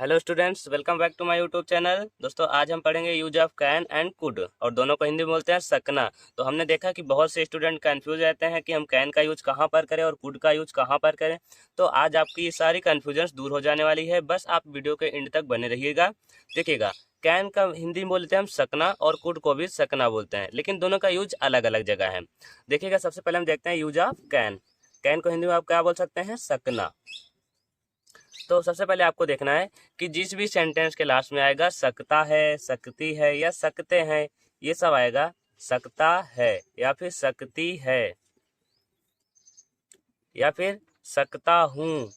Hello students, welcome back to my YouTube channel. दोस्तों, आज हम पढ़ेंगे use of can and could, और दोनों को हिंदी में बोलते हैं सकना। तो हमने देखा कि बहुत से स्टूडेंट कंफ्यूज रहते हैं कि हम कैन का यूज कहाँ पर करें और कुड का यूज कहाँ पर करें। तो आज आपकी ये सारी कन्फ्यूजन्स दूर हो जाने वाली है। बस आप वीडियो के एंड तक बने रहिएगा। देखिएगा, कैन का हिंदी में बोलते हैं हम सकना और कुड को भी सकना बोलते हैं, लेकिन दोनों का यूज अलग अलग जगह है। देखिएगा, सबसे पहले हम देखते हैं यूज ऑफ कैन। कैन को हिंदी में आप क्या बोल सकते हैं? सकना। तो सबसे पहले आपको देखना है कि जिस भी सेंटेंस के लास्ट में आएगा सकता है, सकती है या सकते हैं, ये सब आएगा सकता है या फिर सकती है या फिर सकता हूँ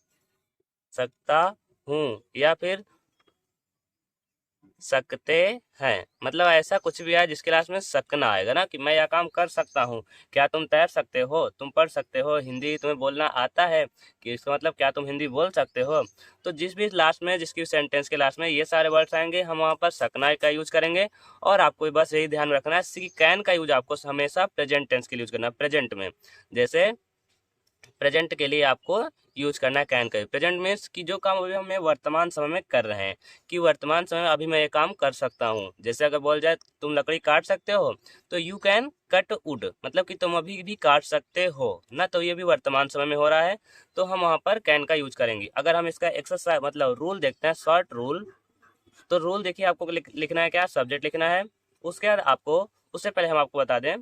या फिर सकते हैं। मतलब ऐसा कुछ भी है जिसके लास्ट में सकना आएगा ना, कि मैं यह काम कर सकता हूँ। क्या तुम तैर सकते हो? तुम पढ़ सकते हो? हिंदी तुम्हें बोलना आता है? कि इसका मतलब क्या तुम हिंदी बोल सकते हो? तो जिस भी लास्ट में, जिसकी सेंटेंस के लास्ट में ये सारे वर्ड्स आएंगे, हम वहाँ पर सकना का यूज करेंगे। और आपको बस यही ध्यान रखना है कि कैन का यूज आपको हमेशा प्रेजेंट टेंस के लिए यूज करना है, प्रेजेंट में। जैसे प्रेजेंट के लिए आपको यूज करना है कैन का। प्रेजेंट मीन्स कि जो काम अभी हम वर्तमान समय में कर रहे हैं, कि वर्तमान समय में अभी मैं ये काम कर सकता हूँ। जैसे अगर बोल जाए तुम लकड़ी काट सकते हो, तो यू कैन कट वुड, मतलब कि तुम अभी भी काट सकते हो ना। तो ये भी वर्तमान समय में हो रहा है, तो हम वहाँ पर कैन का यूज करेंगे। अगर हम इसका एक्सरसाइज मतलब रूल देखते हैं, शॉर्ट रूल। तो रूल देखिए, आपको लिखना है क्या? सब्जेक्ट लिखना है। उसके बाद आपको, उससे पहले हम आपको बता दें,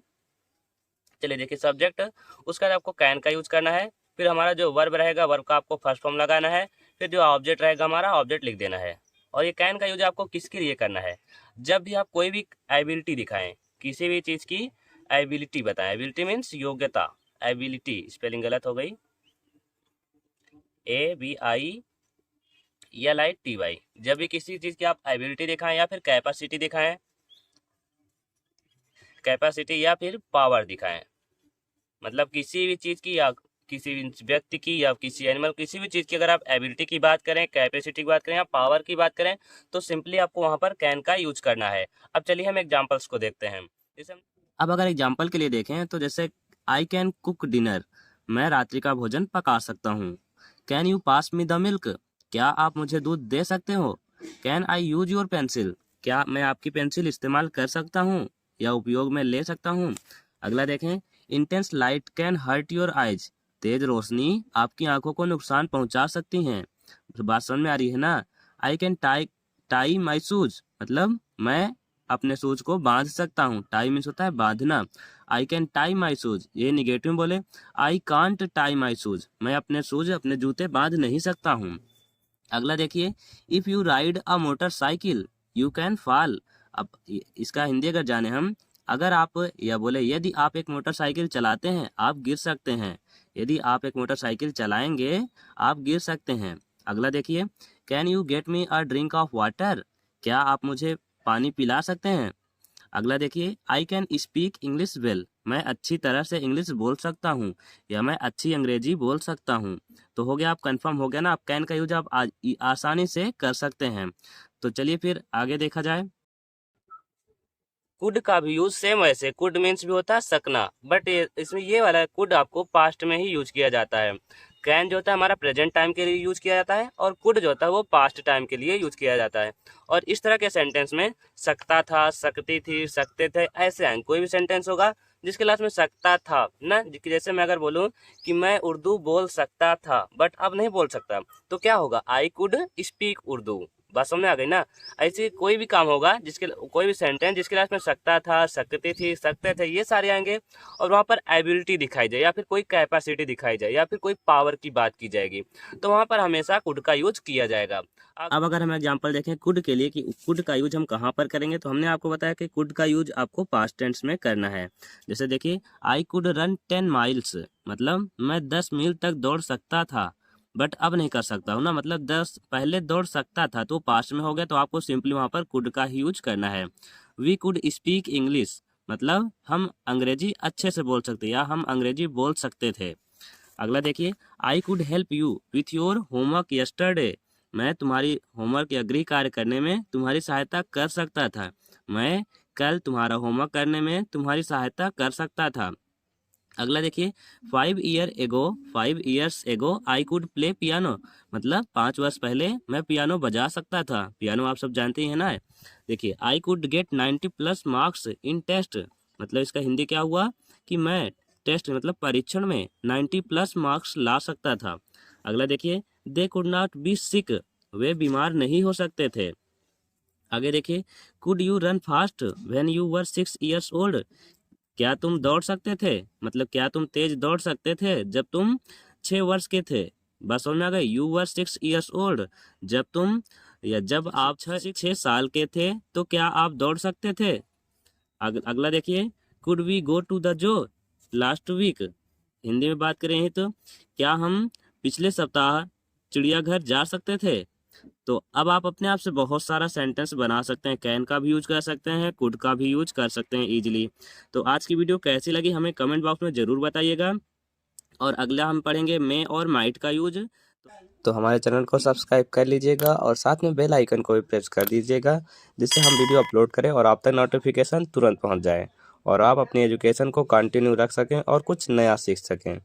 चलिए देखिए, सब्जेक्ट, उसका आपको कैन का यूज करना है। फिर हमारा जो वर्ब रहेगा, वर्ब का आपको फर्स्ट फॉर्म लगाना है। फिर जो ऑब्जेक्ट रहेगा हमारा, ऑब्जेक्ट लिख देना है। और ये कैन का यूज आपको किसके लिए करना है? जब भी आप कोई भी एबिलिटी दिखाएं, किसी भी चीज की एबिलिटी बताएं। एबिलिटी मीन्स योग्यता, एबिलिटी स्पेलिंग गलत हो गई, ABILITY। जब भी किसी चीज की आप एबिलिटी दिखाएं या फिर कैपेसिटी दिखाएं, कैपेसिटी या फिर पावर दिखाएं, मतलब किसी भी चीज की या किसी भी व्यक्ति की या किसी एनिमल, किसी भी चीज की अगर आप एबिलिटी की बात करें, कैपेसिटी की बात करें या पावर की बात करें, तो सिंपली आपको वहां पर कैन का यूज करना है। अब चलिए हम एग्जांपल्स को देखते हैं। जैसे अब अगर एग्जांपल के लिए देखें तो जैसे आई कैन कुक डिनर, मैं रात्रि का भोजन पका सकता हूँ। Can you pass me the milk, क्या आप मुझे दूध दे सकते हो। Can I use your pencil, क्या मैं आपकी पेंसिल इस्तेमाल कर सकता हूँ या उपयोग में ले सकता हूँ। अगला देखें, intense light can hurt your eyes, तेज रोशनी आपकी आंखों को नुकसान पहुंचा सकती हैं। बात समझ में आ रही है ना? I can tie tie my shoes, मतलब मैं अपने शूज को बांध सकता हूँ। टाई मीन्स होता है बांधना। I can tie my shoes, ये निगेटिव में बोले I can't tie my shoes, मैं अपने शूज, अपने जूते बांध नहीं सकता हूँ। अगला देखिए, if you ride a motorcycle you can fall. अब इसका हिंदी अगर जाने हम, अगर आप, या बोले यदि आप एक मोटरसाइकिल चलाते हैं आप गिर सकते हैं। यदि आप एक मोटरसाइकिल चलाएंगे आप गिर सकते हैं। अगला देखिए, can you get me a drink of water, क्या आप मुझे पानी पिला सकते हैं। अगला देखिए, I can speak English well, मैं अच्छी तरह से इंग्लिश बोल सकता हूँ या मैं अच्छी अंग्रेजी बोल सकता हूँ। तो हो गया, आप कंफर्म हो गया ना, आप कैन का यूज आप आसानी से कर सकते हैं। तो चलिए फिर आगे देखा जाए। कुड का भी यूज सेम वैसे, कुड मीन्स भी होता है सकना, बट इसमें ये वाला कुड आपको पास्ट में ही यूज किया जाता है। कैन जो होता है हमारा प्रेजेंट टाइम के लिए यूज किया जाता है, और कुड जो होता है वो पास्ट टाइम के लिए यूज किया जाता है। और इस तरह के सेंटेंस में सकता था, सकती थी, सकते थे, ऐसे आएंगे। कोई भी सेंटेंस होगा जिसके लास्ट में सकता था ना, जैसे मैं अगर बोलूँ कि मैं उर्दू बोल सकता था बट अब नहीं बोल सकता, तो क्या होगा? I could speak Urdu. बात समझ में आ गई ना? ऐसे कोई भी काम होगा जिसके, कोई भी सेंटेंस जिसके लास्ट में सकता था, सकती थी, सकते थे, ये सारे आएंगे, और वहां पर एबिलिटी दिखाई जाए या फिर कोई कैपेसिटी दिखाई जाए या फिर कोई पावर की बात की जाएगी, तो वहां पर हमेशा कुड का यूज किया जाएगा। अब अगर हम एग्जांपल देखें कुड के लिए कि कुड का यूज हम कहाँ पर करेंगे, तो हमने आपको बताया कि कुड का यूज आपको पास्ट टेंस में करना है। जैसे देखिए, आई कुड रन 10 माइल्स, मतलब मैं 10 मील तक दौड़ सकता था बट अब नहीं कर सकता हूँ ना। मतलब 10 पहले दौड़ सकता था तो पास्ट में हो गया, तो आपको सिंपली वहां पर कुड का ही यूज करना है। वी कुड स्पीक इंग्लिश, मतलब हम अंग्रेजी अच्छे से बोल सकते या हम अंग्रेजी बोल सकते थे। अगला देखिए, I could help you with your homework yesterday, मैं तुम्हारी होमवर्क या गृह कार्य करने में तुम्हारी सहायता कर सकता था। मैं कल तुम्हारा होमवर्क करने में तुम्हारी सहायता कर सकता था। अगला देखिए 5 years ago I could play piano, मतलब 5 वर्ष पहले मैं पियानो बजा सकता था। पियानो आप सब जानते ही है ना। देखिए I could get 90+ marks in test, मतलब इसका हिंदी क्या हुआ कि मैं टेस्ट मतलब परीक्षण में 90+ मार्क्स ला सकता था। अगला देखिए दे कुड नॉट बी सिक, वे बीमार नहीं हो सकते थे। आगे देखिए could you run fast when you were 6 years old, क्या तुम दौड़ सकते थे, मतलब क्या तुम तेज दौड़ सकते थे जब तुम 6 वर्ष के थे। बस समझ में आ गई। यू वर 6 years old, जब तुम या जब आप 6 साल के थे तो क्या आप दौड़ सकते थे। अगला देखिए could we go to the जो लास्ट वीक, हिंदी में बात करें तो क्या हम पिछले सप्ताह चिड़ियाघर जा सकते थे। तो अब आप अपने आप से बहुत सारा सेंटेंस बना सकते हैं, कैन का भी यूज कर सकते हैं, कुड का भी यूज कर सकते हैं इजीली। तो आज की वीडियो कैसी लगी हमें कमेंट बॉक्स में ज़रूर बताइएगा। और अगला हम पढ़ेंगे मे और माइट का यूज। तो हमारे चैनल को सब्सक्राइब कर लीजिएगा और साथ में बेल आइकन को भी प्रेस कर दीजिएगा, जिससे हम वीडियो अपलोड करें और आप तक नोटिफिकेशन तुरंत पहुंच जाए और आप अपनी एजुकेशन को कंटिन्यू रख सकें और कुछ नया सीख सकें।